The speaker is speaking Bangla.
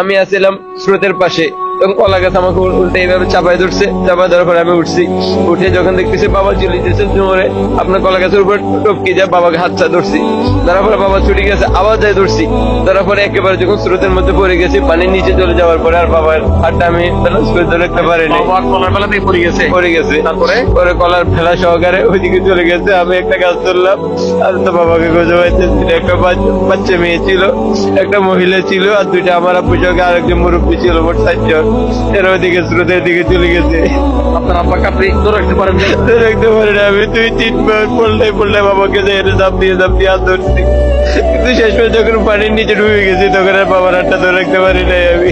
আমি আসছিলাম স্রোতের পাশে, তখন কলা গাছ আমাকে উল্টে এইভাবে চাপাই ধরছে। চাপাই ধরার পরে আমি উঠছি, উঠে যখন দেখতেছি বাবা চলে যেতেছে জোরে, আপনার কলা গাছের উপর টপকে যায়, বাবাকে হাতটা ধরছি। ধরার পরে বাবা ছুটে গেছে, আবার যাই ধরছি। ধরার পরে একেবারে যখন স্রোতের মধ্যে পড়ে গেছি, পানির নিচে চলে যাওয়ার পরে আর বাবার হাতটা আমি ব্যালেন্স করে ধরে রাখতে পারিনি। কলার বেলাতেই পড়ে গেছে। পড়ে গেছে। তারপরে পরে কলার ফেলা সহকারে ওইদিকে চলে গেছে। আমি একটা গাছ ধরলাম, আর তো বাবাকে খুঁজে পাইতেছি না। একটা বাচ্চা মেয়ে ছিল, একটা মহিলা ছিল, আর দুইটা আমার আব্বু সঙ্গে আরেকজন মুরব্বী ছিল, মোট 4 জন। এরা ওইদিকে স্রোতের দিকে চলে গেছে। আপনার আব্বাকে আপনি ধরে রাখতে পারেন না। ধরে রাখতে পারি না। আমি 2-3 বার পড়লে বাবাকে যাই ঝাঁপ দিয়ে হাত ধরছি, কিন্তু শেষ পর্যন্ত যখন পানির নিচে ডুবে গেছি তখন আর বাবার হাতটা ধরে রাখতে পারি নাই আমি।